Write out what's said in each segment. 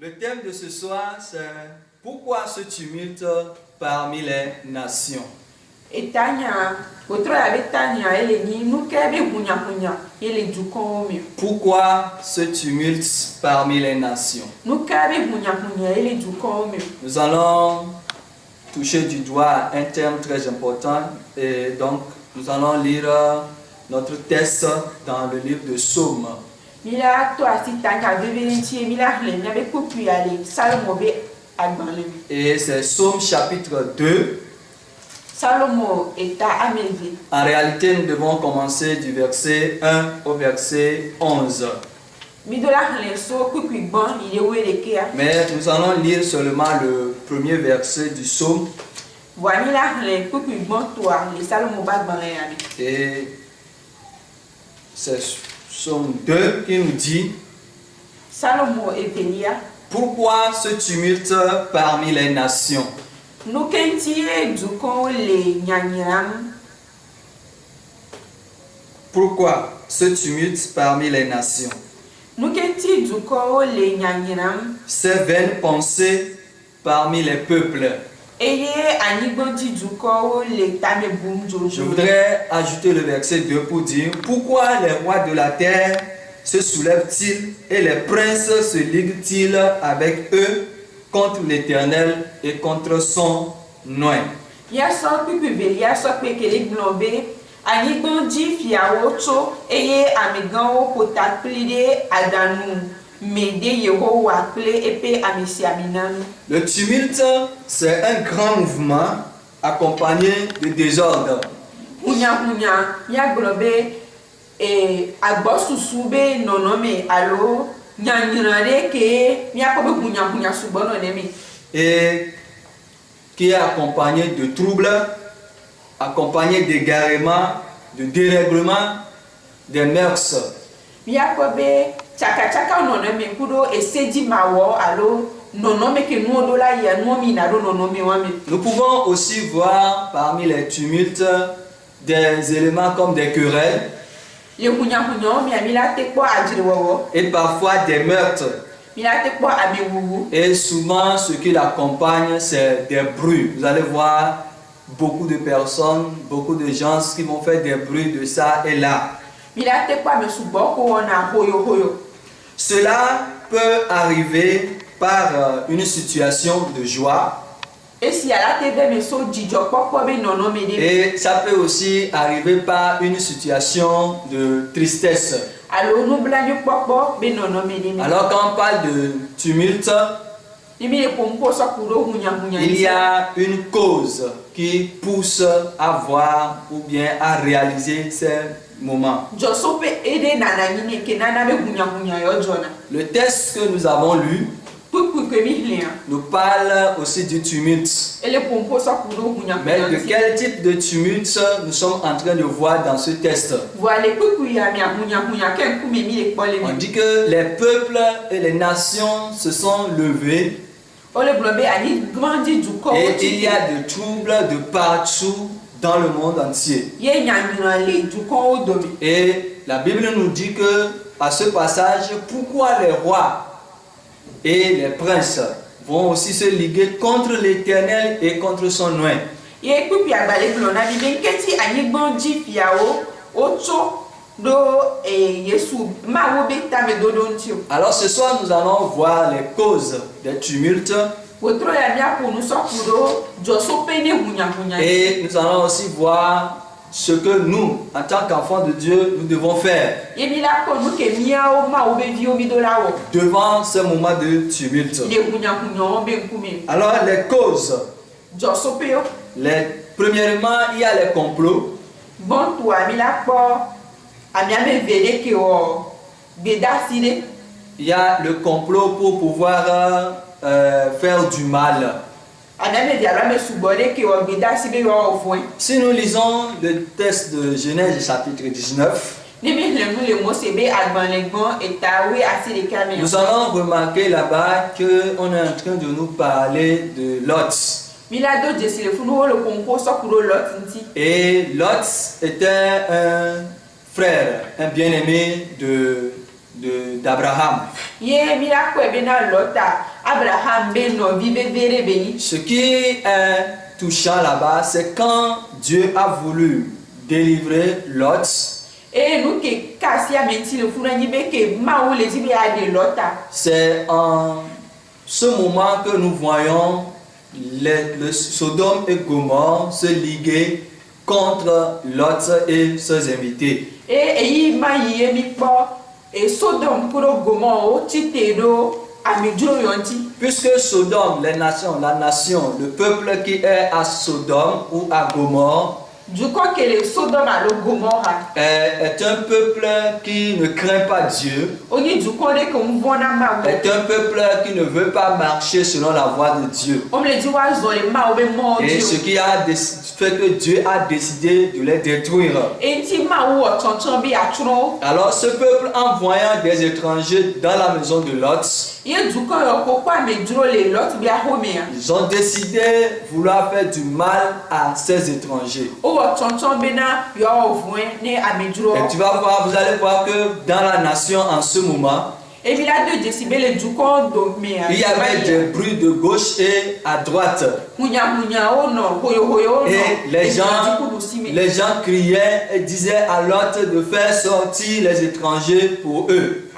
Le thème de ce soir, c'est pourquoi ce tumulte parmi les nations. Pourquoi ce tumulte parmi les nations? Nous allons toucher du doigt un thème très important et donc nous allons lire notre texte dans le livre de Psaume. Et c'est Psaume chapitre 2. En réalité, nous devons commencer du verset 1 au verset 11. Mais nous allons lire seulement le premier verset du psaume. Et c'est Psaume 2 qui nous dit: pourquoi ce tumulte parmi les nations? Pourquoi ce tumulte parmi les nations? Ces vaines pensées parmi les peuples. Je voudrais ajouter le verset 2 pour dire: pourquoi les rois de la terre se soulèvent-ils et les princes se liguent-ils avec eux contre l'Éternel et contre son nom? Le tumulte, c'est un grand mouvement accompagné de désordre. Et qui est accompagné de troubles, accompagné d'égarements, de dérèglements, des mœurs. Nous pouvons aussi voir parmi les tumultes des éléments comme des querelles et parfois des meurtres. Et souvent ce qui l'accompagne, c'est des bruits. Vous allez voir beaucoup de personnes, beaucoup de gens qui vont faire des bruits de ça et là. Cela peut arriver par une situation de joie. Et ça peut aussi arriver par une situation de tristesse. Alors quand on parle de tumulte, il y a une cause qui pousse à voir ou bien à réaliser ces moments. Le texte que nous avons lu nous parle aussi du tumulte. Mais de quel type de tumulte nous sommes en train de voir dans ce texte? On dit que les peuples et les nations se sont levés. Et il y a des troubles de partout dans le monde entier. Et la Bible nous dit que à ce passage, pourquoi les rois et les princes vont aussi se liguer contre l'Éternel et contre son nom. Alors ce soir, nous allons voir les causes des tumultes. Et nous allons aussi voir ce que nous, en tant qu'enfants de Dieu, nous devons faire devant ce moment de tumulte. Alors les causes. Premièrement, il y a les complots. Il y a le complot pour pouvoir faire du mal. Si nous lisons le texte de Genèse chapitre 19, nous allons remarquer là-bas qu'on est en train de nous parler de Lot. Et Lot était un frère, un bien-aimé d'Abraham. Ye mi la kwe bena lota Abraham be no vive vere beni. Ce qui est touchant là-bas, c'est quand Dieu a voulu délivrer Lot. Et nous que kasi amenti le funa ni be ke ma ou les ibi a de lota. C'est en ce moment que nous voyons le Sodome et Gomorrhe se liguer contre Lot et ses invités. Et yi ma yi mi po et Sodome pour Gomorrhe o titedo amidro yonti. Puisque Sodome, la nation, le peuple qui est à Sodome ou à Gomorrhe, Du coup que le Sodome à le Gomorrhe est un peuple qui ne craint pas Dieu, oni du coup que on voit na ma est un peuple qui ne veut pas marcher selon la voie de Dieu. on le dit wa zo le ma o be mo Et ce qui a fait que Dieu a décidé de les détruire. et ti ma o tonton bi atro. Alors ce peuple, en voyant des étrangers dans la maison de Lot, Ye du coup ko kwa medro le lot bi a home ya. ils ont décidé vouloir faire du mal à ces étrangers. O tonton bena yo voin ne amidro. Et tu vas voir, vous allez voir que dans la nation en ce moment, Et puis là, 2 décibels du corps dormir. il y avait des bruits de gauche et à droite. Et les gens criaient et disaient à Lot de faire sortir les étrangers pour eux.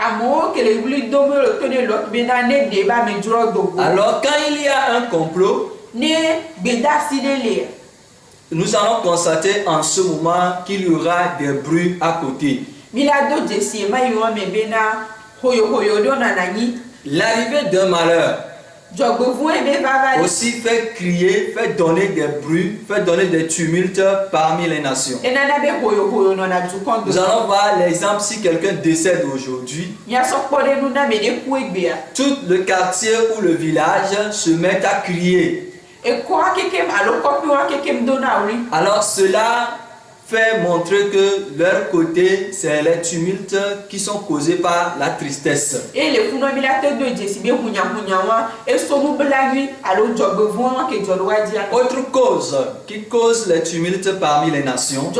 Alors quand il y a un complot, nous allons constater en ce moment qu'il y aura des bruits à côté. L'arrivée d'un malheur aussi fait crier, fait donner des bruits, fait donner des tumultes parmi les nations. Nous allons voir l'exemple si quelqu'un décède aujourd'hui. Tout le quartier ou le village se met à crier. Alors cela fait montrer que leur côté, c'est les tumultes qui sont causés par la tristesse. Autre cause qui cause les tumultes parmi les nations, nous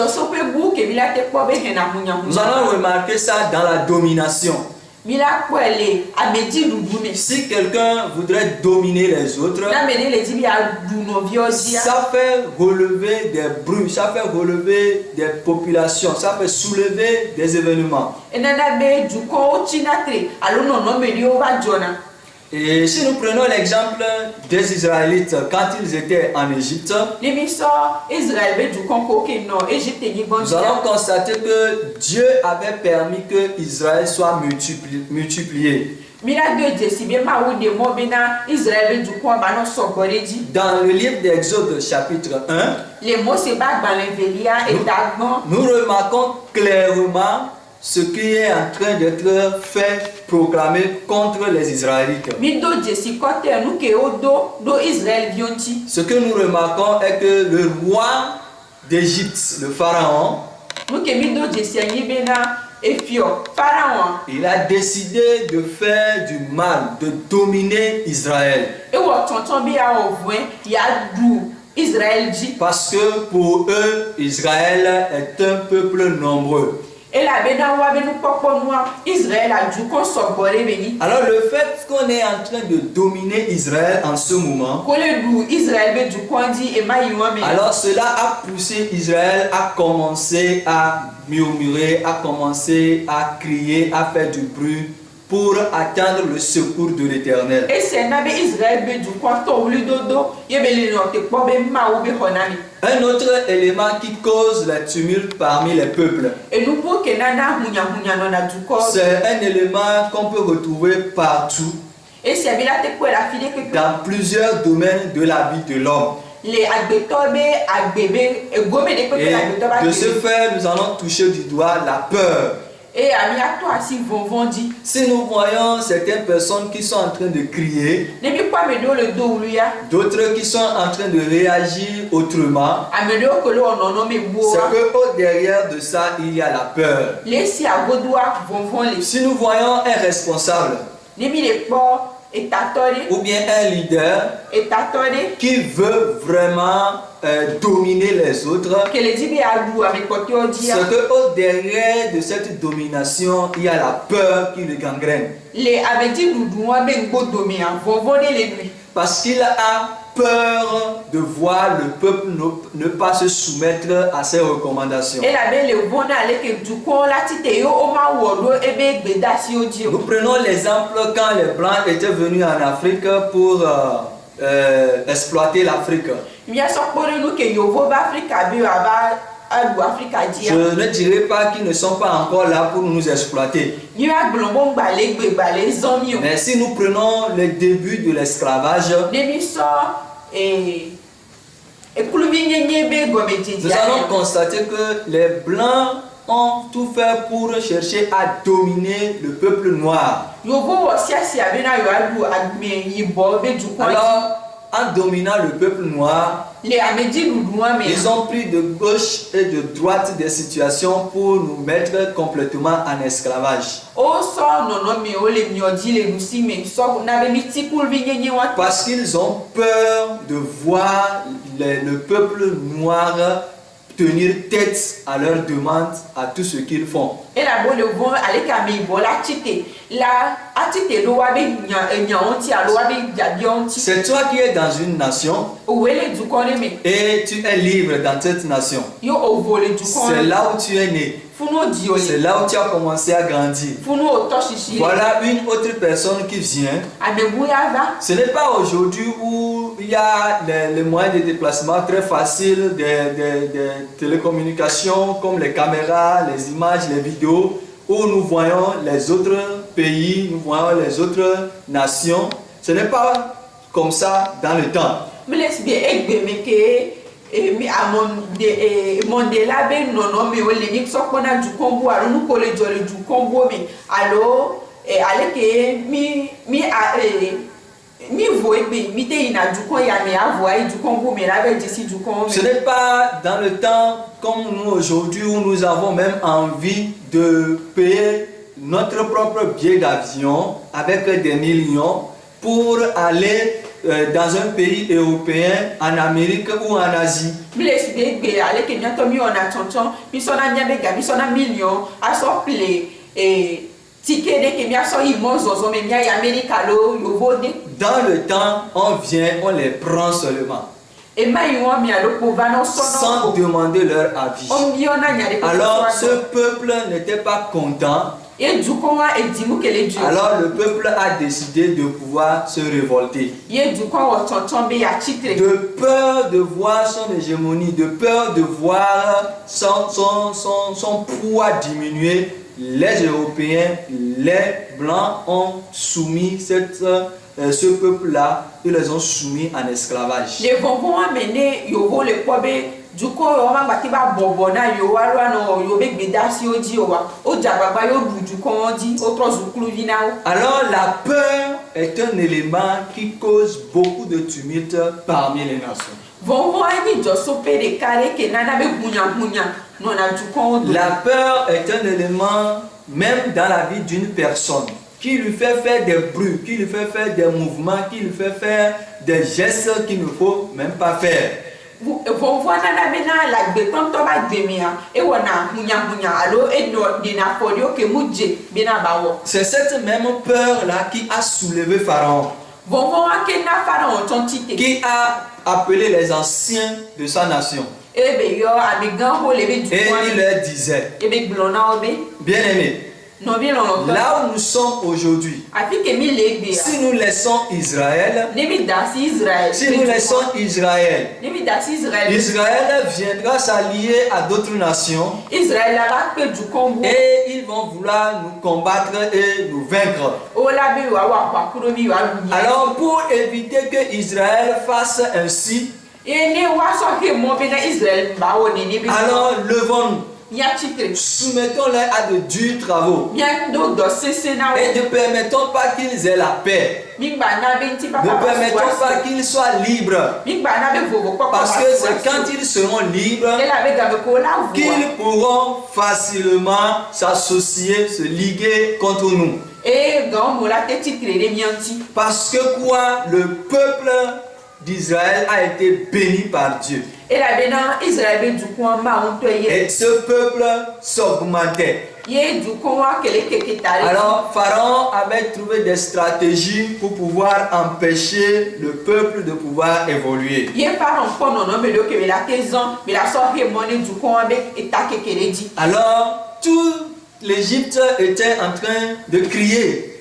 allons remarquer ça dans la domination. Si quelqu'un voudrait dominer les autres, ça fait relever des bruits, ça fait relever des populations, ça fait soulever des événements. Et si nous prenons l'exemple des Israélites quand ils étaient en Égypte, nous allons constater que Dieu avait permis que Israël soit multiplié. Dans le livre d'Exode chapitre 1, nous remarquons clairement ce qui est en train d'être fait, proclamé contre les Israélites. Ce que nous remarquons est que le roi d'Égypte, le pharaon, il a décidé de faire du mal, de dominer Israël. Parce que pour eux, Israël est un peuple nombreux. Alors le fait qu'on est en train de dominer Israël en ce moment, alors cela a poussé Israël à commencer à murmurer, à commencer à crier, à faire du bruit pour attendre le secours de l'Éternel. Un autre élément qui cause la tumulte parmi les peuples, c'est un élément qu'on peut retrouver partout, dans plusieurs domaines de la vie de l'homme. Et de ce fait, nous allons toucher du doigt la peur. Si nous voyons certaines personnes qui sont en train de crier, d'autres qui sont en train de réagir autrement, c'est que au derrière de ça, il y a la peur. Si nous voyons un responsable ou bien un leader qui veut vraiment dominer les autres, c'est qu'au derrière de cette domination, il y a la peur qui le gangrène. Parce qu'il a peur de voir le peuple ne pas se soumettre à ses recommandations. Nous prenons l'exemple quand les Blancs étaient venus en Afrique pour exploiter l'Afrique. Je ne dirais pas qu'ils ne sont pas encore là pour nous exploiter. Mais si nous prenons le début de l'esclavage, nous allons constater que les Blancs ont tout fait pour chercher à dominer le peuple noir. Alors, en dominant le peuple noir, ils ont pris de gauche et de droite des situations pour nous mettre complètement en esclavage. Parce qu'ils ont peur de voir le peuple noir tenir tête à leurs demandes, à tout ce qu'ils font. C'est toi qui es dans une nation et tu es libre dans cette nation. C'est là où tu es né. C'est là où tu as commencé à grandir. Voilà une autre personne qui vient. Ce n'est pas aujourd'hui où il y a les moyens de déplacement très faciles, des télécommunications comme les caméras, les images, les vidéos, où nous voyons les autres pays, nous voyons les autres nations. Ce n'est pas comme ça dans le temps. Ce n'est pas dans le temps comme nous aujourd'hui où nous avons même envie de payer notre propre billet d'avion avec des millions pour aller dans un pays européen, en Amérique ou en Asie. Dans le temps, on vient, on les prend seulement, sans demander leur avis. Alors ce peuple n'était pas content. Alors le peuple a décidé de pouvoir se révolter. De peur de voir son hégémonie, de peur de voir son poids diminuer, les Européens, les Blancs ont soumis ce peuple-là, ils les ont soumis en esclavage. Alors la peur est un élément qui cause beaucoup de tumulte parmi les nations. La peur est un élément même dans la vie d'une personne qui lui fait faire des bruits, qui lui fait faire des mouvements, qui lui fait faire des gestes qu'il ne faut même pas faire. C'est cette même peur-là qui a soulevé Pharaon, qui a appelé les anciens de sa nation. Et il leur disait, bien-aimés, là où nous sommes aujourd'hui, si nous laissons Israël, Israël viendra s'allier à d'autres nations et ils vont vouloir nous combattre et nous vaincre. Alors pour éviter que Israël fasse ainsi, alors levons-nous, soumettons-les à de durs travaux et ne permettons pas qu'ils aient la paix. Ne permettons pas qu'ils soient libres, parce que c'est quand ils seront libres qu'ils pourront facilement s'associer, se liguer contre nous. Et grand mola te titre de mianti. Parce que quoi? Le peuple d'Israël a été béni par Dieu. Et la bena Israël du coin ma honte Et ce peuple s'augmentait. Ye du coin que les keketale. Alors Pharaon avait trouvé des stratégies pour pouvoir empêcher le peuple de pouvoir évoluer. Ye pharaon pour non non mais le que la maison mais la sorte monnaie du coin avec état kekele dit. Alors tout l'Égypte était en train de crier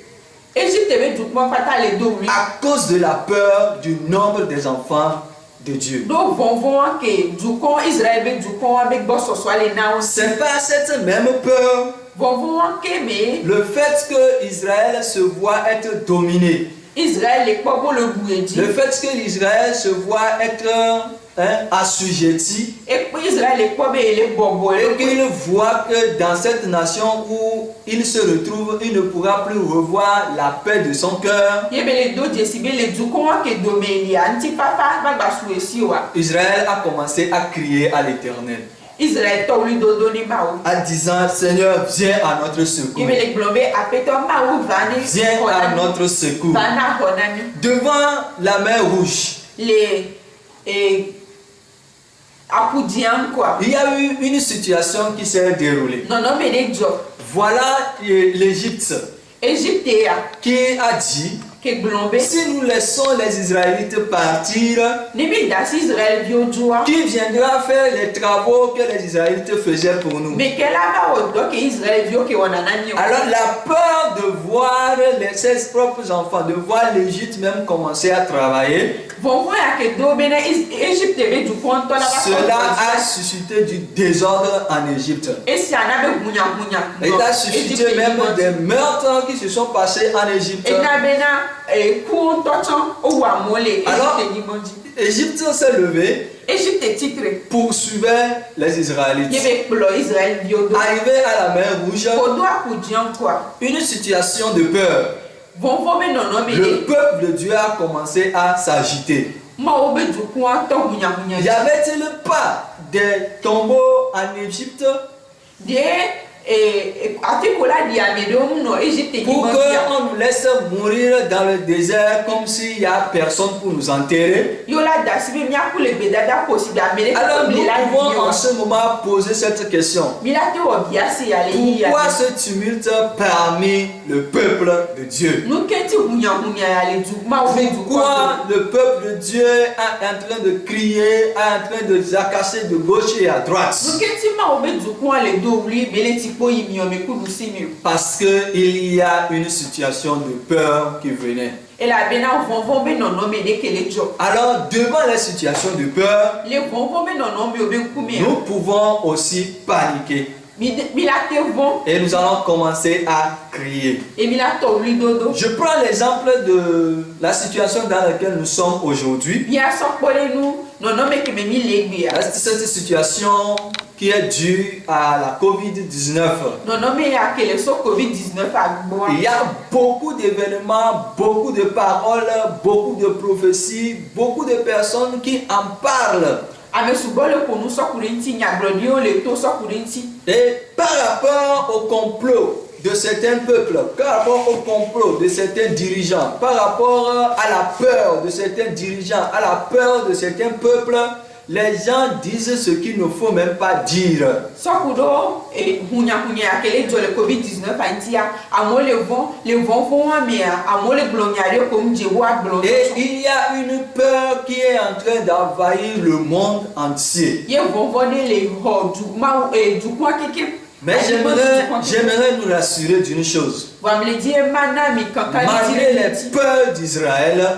Égypte avait du coin pas les dos oui. à cause de la peur du nombre des enfants de Dieu. Donc vont que du coin Israël du coin avec boss soit les nains. C'est pas cette même peur. Vont que mais Le fait que Israël se voit être dominé, Israël est pas pour le bouillir. le fait que l'Israël se voit être assujetti, Et puis Israël est pas mais les bobo et qu'il voit que dans cette nation où il se retrouve, il ne pourra plus revoir la paix de son cœur. Ye les deux décibels les du coin que domélia anti papa va basouer si wa. Israël a commencé à crier à l'Éternel, Israël t'a lui donné mao. en disant: Seigneur, viens à notre secours. Ye les globé appétant mao vani. Viens à notre secours. Vana honami. Devant la mer Rouge, Les Apoudian quoi. il y a eu une situation qui s'est déroulée. Non non mais les job. Voilà l'Égypte Égypte qui a dit: que globé. si nous laissons les Israélites partir, Ni bi das Israël bio joie. qui viendra faire les travaux que les Israélites faisaient pour nous? Mais quel a au doc Israël bio que wananani. Alors la peur de voir ses propres enfants, de voir l'Égypte même commencer à travailler, Vont voir que do bena Égypte be du compte là cela a suscité du désordre en Égypte. Et si on avait mounya. Et ça a suscité même des meurtres qui se sont passés en Égypte. Et na bena courant tochon ou amolé. Alors, Égypte Égypte s'est levée, Égypte titre. poursuivait les Israélites. Yebe plo Israël bio do. Arrivé à la mer Rouge, Kodo Apoudian quoi. une situation de peur. Vont voir non non mais Le peuple de Dieu a commencé à s'agiter. Mao be du coin to mounya. Y avait-il pas des tombeaux en Égypte De Atikola di Amédom no Égypte pour qu'on nous laisse mourir dans le désert comme s'il n'y a personne pour nous enterrer? Yola dasibe mia pour les bedada possible Amérique. Alors nous pouvons en ce moment poser cette question. Milate obiasi ali. Pourquoi ce tumulte parmi le peuple de Dieu? Nous kenti mounya ali du Mao be du Pourquoi le peuple de Dieu est en train de crier, est en train de jacasser de gauche et à droite? Nous kenti Mao be du coin les doubli beleti po yimio me kudu simi. Parce qu'il y a une situation de peur qui venait. Et la bena vont be non non me de kele job. Alors, devant la situation de peur, Les vont be non non me obe kumi. nous pouvons aussi paniquer. Milate vont Et nous allons commencer à crier. et milate oli dodo. Je prends l'exemple de la situation dans laquelle nous sommes aujourd'hui. Bien sokpole nous non non me que me mi legbia. Cette situation qui est due à la COVID-19. Non non mais à quel so Covid-19 à boire. Il y a beaucoup d'événements, beaucoup de paroles, beaucoup de prophéties, beaucoup de personnes qui en parlent. Ame subole pour nous sokurinti nyaglodio le to sokurinti. Et par rapport au complot de certains peuples, par rapport au complot de certains dirigeants, par rapport à la peur de certains dirigeants, à la peur de certains peuples, les gens disent ce qu'il ne faut même pas dire. Sokudo et hunya à quel le Covid-19 antia amo le vont amia amo le gloniario comme Jewa glon. Et il y a une peur qui est en train d'envahir le monde entier. Ye vont voler les ho du ma et du quoi keke. Mais j'aimerais nous rassurer d'une chose. Malgré les peurs d'Israël,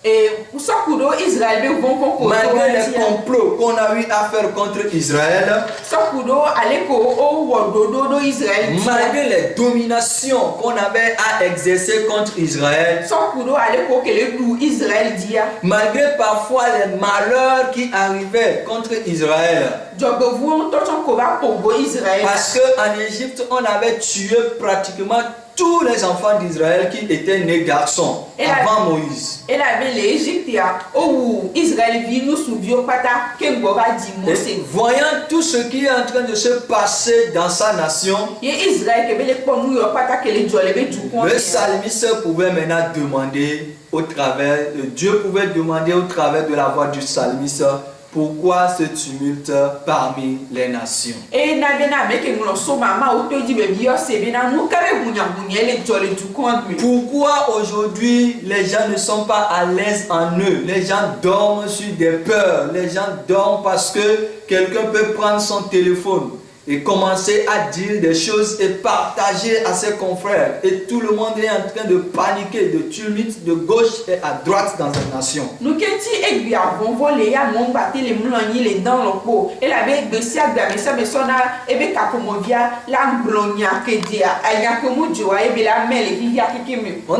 et Sokudo Israël vont malgré les complots qu'on a eu à faire contre Israël, Sokudo aleko o wododo Israël, malgré les dominations qu'on avait à exercer contre Israël, Sokudo aleko kele du Israël dia, malgré parfois les malheurs qui arrivaient contre Israël, Jogovu tochon koba pogo Israël, parce qu'en Égypte on avait tué pratiquement tous les enfants d'Israël qui étaient nés garçons avant Moïse. Et la belle Égypte, où Israël vit nous souvient pas que Boba dit Mose. Voyant tout ce qui est en train de se passer dans sa nation, le psalmiste pouvait maintenant demander au travers, Dieu pouvait demander au travers de la voix du psalmiste, pourquoi ce tumulte parmi les nations? Pourquoi aujourd'hui les gens ne sont pas à l'aise en eux? Les gens dorment sur des peurs. Les gens dorment parce que quelqu'un peut prendre son téléphone et commencer à dire des choses et partager à ses confrères. Et tout le monde est en train de paniquer, de tumulte de gauche et à droite dans la nation. On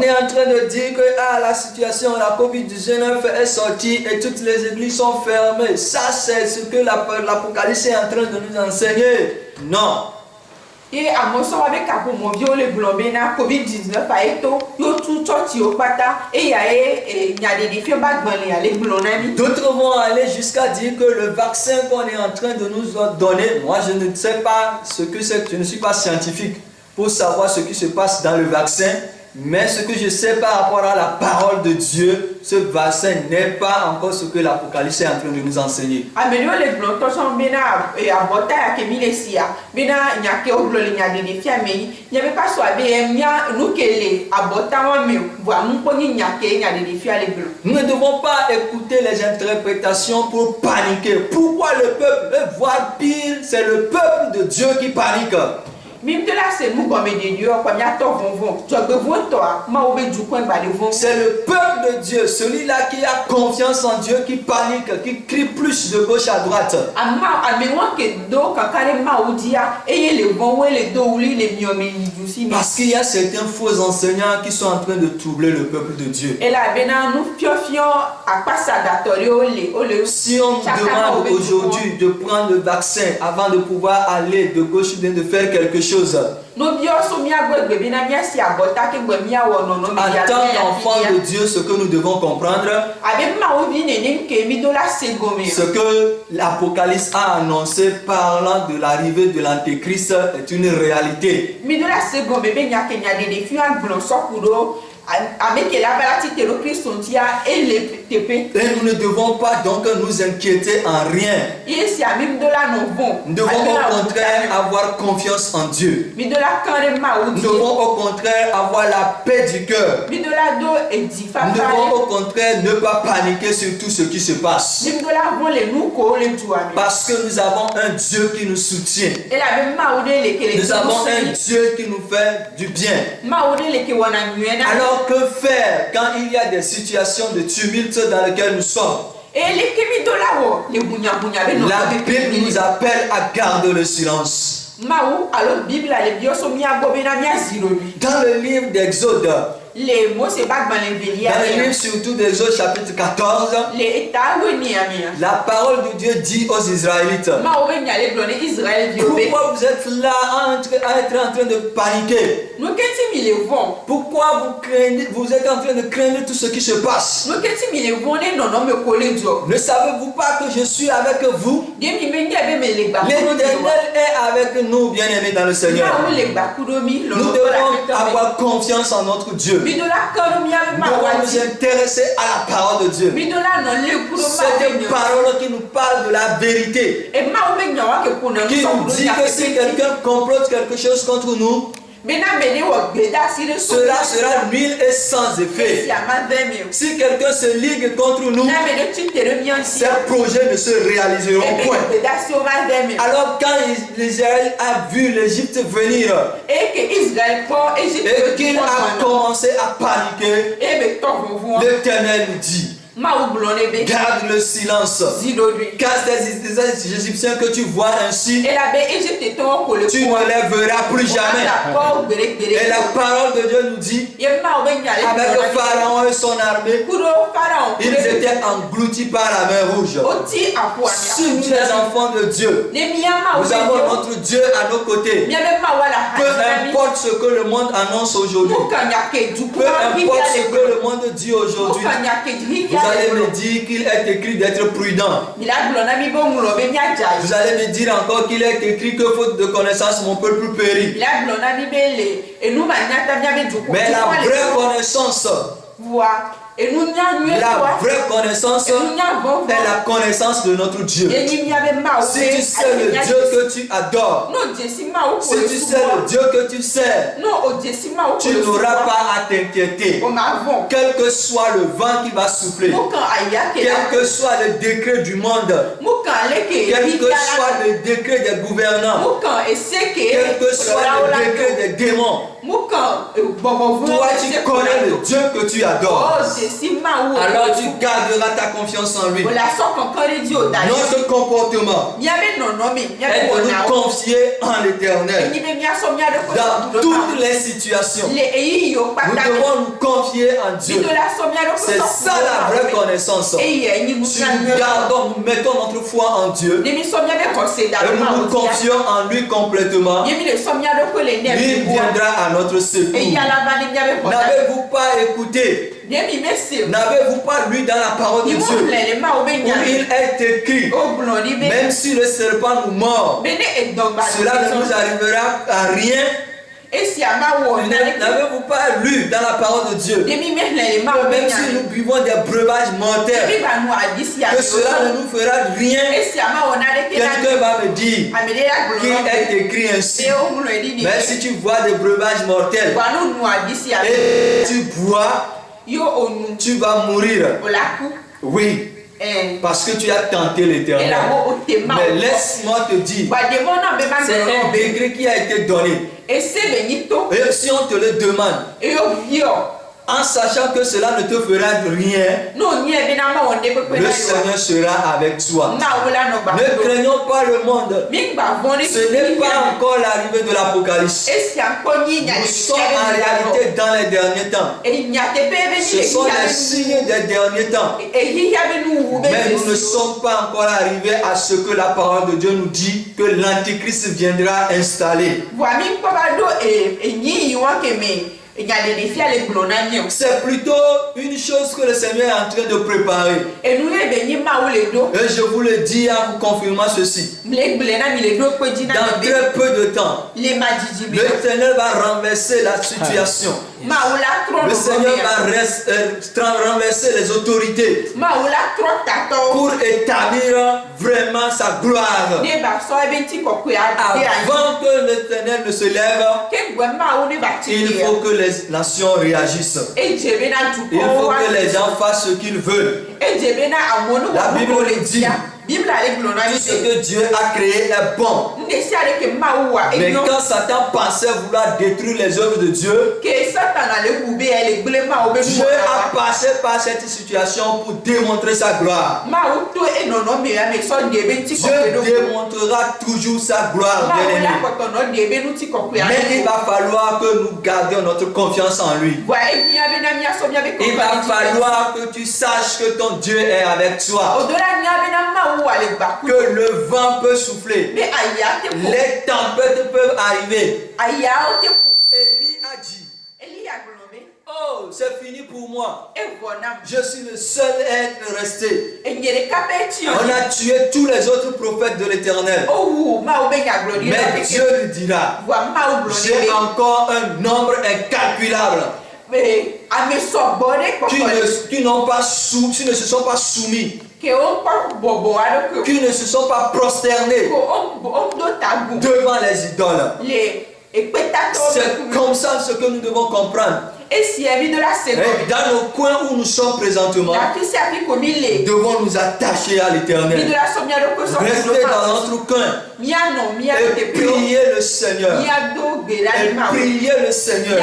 est en train de dire que la situation, la COVID-19 est sortie et toutes les églises sont fermées. Ça, c'est ce que l'Apocalypse est en train de nous enseigner. Non. Et à mon sens avec le blobena COVID-19 a été yo tout sorti au pata et il y a des défis les blonami. D'autres vont aller jusqu'à dire que le vaccin qu'on est en train de nous donner, moi je ne sais pas ce que c'est, je ne suis pas scientifique pour savoir ce qui se passe dans le vaccin. Mais ce que je sais par rapport à la parole de Dieu, ce vaccin n'est pas encore ce que l'Apocalypse est en train de nous enseigner. Nous ne devons pas écouter les interprétations pour paniquer. Pourquoi le peuple, voire pire, c'est le peuple de Dieu qui panique. C'est le peuple de Dieu, celui-là qui a confiance en Dieu, qui panique, qui crie plus de gauche à droite. Parce qu'il y a certains faux enseignants qui sont en train de troubler le peuple de Dieu. Si on nous demande aujourd'hui de prendre le vaccin avant de pouvoir aller de gauche ou bien de faire quelque chose, en tant qu'enfant de Dieu, ce que nous devons comprendre, ce que l'Apocalypse a annoncé parlant de l'arrivée de l'Antéchrist est une réalité. Et nous ne devons pas donc nous inquiéter en rien. Nous devons au contraire avoir confiance en Dieu. Nous devons au contraire avoir la paix du cœur. Nous devons au contraire ne pas paniquer sur tout ce qui se passe. Parce que nous avons un Dieu qui nous soutient. Nous avons un Dieu qui nous fait du bien. Alors que faire quand il y a des situations de tumulte dans lesquelles nous sommes? La Bible nous appelle à garder le silence. Dans le livre d'Exode, dans le livre surtout d'Exode chapitre 14, la parole de Dieu dit aux Israélites, pourquoi vous êtes là à être en train de paniquer? Pourquoi vous êtes en train de craindre tout ce qui se passe? Ne savez-vous pas que je suis avec vous? L'Éternel est avec nous, bien-aimés dans le Seigneur. Nous devons avoir confiance en notre Dieu. Nous devons nous intéresser à la parole de Dieu. C'est une parole qui nous parle de la vérité. Qui nous dit que si quelqu'un complote quelque chose contre nous, cela sera nul et sans effet. Si quelqu'un se ligue contre nous, ces projets ne se réaliseront point. Alors quand Israël a vu l'Égypte venir et qu'il a commencé à paniquer, l'Éternel nous dit, garde le silence. Car ces Égyptiens que tu vois ainsi, tu ne les verras plus jamais. Et la parole de Dieu nous dit, avec Pharaon Pharaon et son armée, kudo Pharaon ils étaient engloutis par la mer rouge. oti apua Si nous, les enfants de Dieu, ne miama nous avons notre Dieu à nos côtés, miabe ma wala peu importe ce que le monde annonce aujourd'hui, peu importe ce que le monde dit aujourd'hui, vous allez me dire qu'il est écrit d'être prudent. Vous allez me dire encore qu'il est écrit que faute de connaissance, mon peuple périt. Mais la vraie connaissance, la vraie connaissance est la connaissance de notre Dieu. Si tu sais le Dieu que tu adores, si tu sais le Dieu que tu sais, tu n'auras pas à t'inquiéter. Quel que soit le vent qui va souffler, quel que soit le décret du monde, quel que soit le décret des gouvernants, quel que soit le décret des démons, toi tu connais le Dieu que tu adores. Alors tu garderas ta confiance en lui. Notre comportement est de nous confier en l'Éternel. Dans toutes les situations, nous devons nous confier en Dieu. C'est ça la vraie connaissance. Si nous gardons, nous mettons notre foi en Dieu et nous nous confions en lui complètement, lui viendra à notre secours. N'avez-vous pas écouté? N'avez-vous pas lu dans la parole de Dieu où il est écrit, même si le serpent nous mord, cela ne nous arrivera à rien? N'avez-vous pas lu dans la parole de Dieu que même si nous buvons des breuvages mortels, que cela ne nous fera rien? Quelqu'un va me dire qu'il est écrit ainsi. Mais si tu bois des breuvages mortels et tu bois, tu vas mourir. Oui. Parce que tu as tenté l'Éternel. Mais laisse-moi te dire, c'est un décret qui a été donné. Et si on te le demande, en sachant que cela ne te fera rien, le Seigneur sera avec toi. Ne craignons pas le monde. Ce n'est pas encore l'arrivée de l'Apocalypse. Nous sommes en réalité dans les derniers temps. Ce sont les signes des derniers temps. Mais nous ne sommes pas encore arrivés à ce que la parole de Dieu nous dit, que l'Antichrist viendra installer. C'est plutôt une chose que le Seigneur est en train de préparer. Et je vous le dis en vous confirmant ceci. Dans très peu de temps, l'Éternel va renverser la situation. Le Seigneur va renverser les autorités pour établir vraiment sa gloire. Avant que l'Éternel ne se lève, il faut que les nations réagissent. Il faut que les gens fassent ce qu'ils veulent. La Bible le dit. Tout ce que Dieu a créé est bon. Mais quand Satan pensait vouloir détruire les œuvres de Dieu, Dieu a passé par cette situation pour démontrer sa gloire. Dieu démontrera toujours sa gloire, bien-aimé. Mais il va falloir que nous gardions notre confiance en lui. Il va falloir que tu saches que ton Dieu est avec toi. Que le vent peut souffler. Les tempêtes peuvent arriver. Élie a dit, oh, c'est fini pour moi. Je suis le seul être resté. On a tué tous les autres prophètes de l'Éternel. Mais Dieu lui dira, j'ai encore un nombre incalculable qui ne se sont pas soumis, qui ne se sont pas prosternés devant les idoles. C'est comme ça ce que nous devons comprendre. Et dans nos coins où nous sommes présentement, nous devons nous attacher à l'Éternel. Rester dans notre coin et prier le Seigneur. Et prier le Seigneur.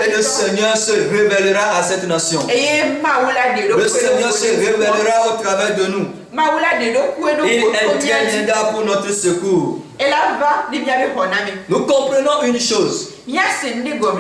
Et le Seigneur se révélera à cette nation. Le Seigneur se révélera au travers de nous. Il interviendra pour notre secours. Nous comprenons une chose.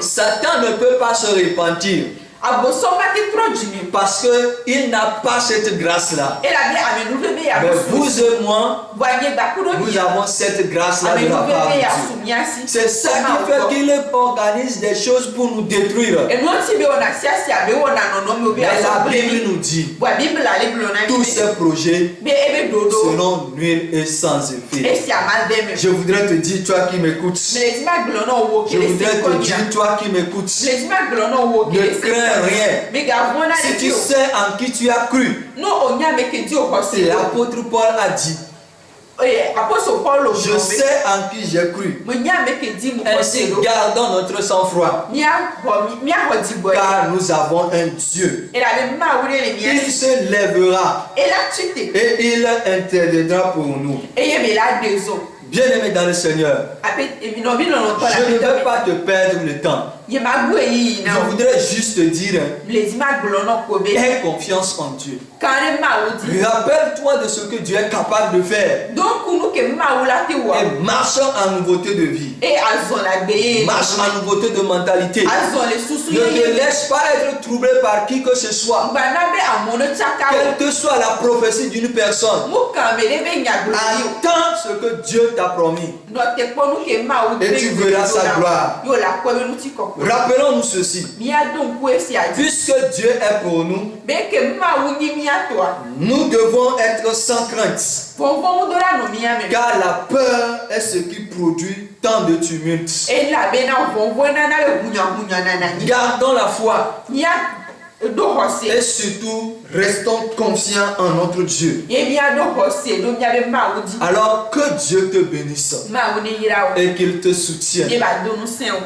Satan ne peut pas se repentir abosoma ti trɔ dzimi. Parce qu'il n'a pas cette grâce-là. ela be amenuve be ya Mais bosu. vous et moi, Voyez bakudo nous dia. avons cette grâce-là de la part Amenuve be ya de Dieu. sumiasi. C'est ça qui fait qu'il organise des choses pour nous détruire. Enoti be ona siasia be ona nono me be Mais la aso. Bible nous dit, Wa Bible ale blona tous ni. ces projets Be ebe dodo. seront nuls et sans effet. Esi amal be me. Je voudrais te dire, toi qui m'écoutes, Melezima glona wo je kele voudrais se te konya. dire, toi qui m'écoutes, Melezima glona wo ne kele se crains konya. rien. Me ga vona Si le tu dio. sais en qui tu as cru, No onya me ke dio hosi. l'apôtre Paul a dit, Apostle Paulo. je sais en qui j'ai cru. Me nya me ke di mu Ainsi, hosi. gardons notre sang-froid, Mia ho di boy. car nous avons un Dieu. Ela be ma wure le mia. Il se lèvera Ela chite. et il interviendra pour nous. Eye me la dezo. Bien-aimé dans le Seigneur, Ape no bi no to la je ne be veux pas te perdre le temps. Ye ma bu yi na. Je voudrais juste te dire, Melezima glona ko be. aie confiance en Dieu. Kare ma wo di. Rappelle-toi de ce que Dieu est capable de faire Donc nous ke ma wo la te wa. et marche en nouveauté de vie. E azon la be. Marche en nouveauté de mentalité. Azon le susu Ne te ye. laisse pas être troublé par qui que ce soit. Bana be amono chaka wo. Quelle que soit la prophétie d'une personne, Mu kan me le be nya glona yo. attends ce que Dieu t'a promis. No te po nu ke ma wo. Et tu verras sa gloire. Yo la ko be nu ti ko. Rappelons-nous ceci. Mia don ku esi adi. Puisque Dieu est pour nous, Be ke ma wo ni mia to a. nous devons être sans crainte. Fonfon do la no mia me. Car la peur est ce qui produit tant de tumulte. E la be na fonfon na na le hunya na na ni. Gardons la foi Mia do hose. et surtout restons confiants en notre Dieu. Ye mia do hose do mia be ma wo di. Alors que Dieu te bénisse Ma wo ni yira wo. et qu'il te soutienne. Ye ba do nu sen o.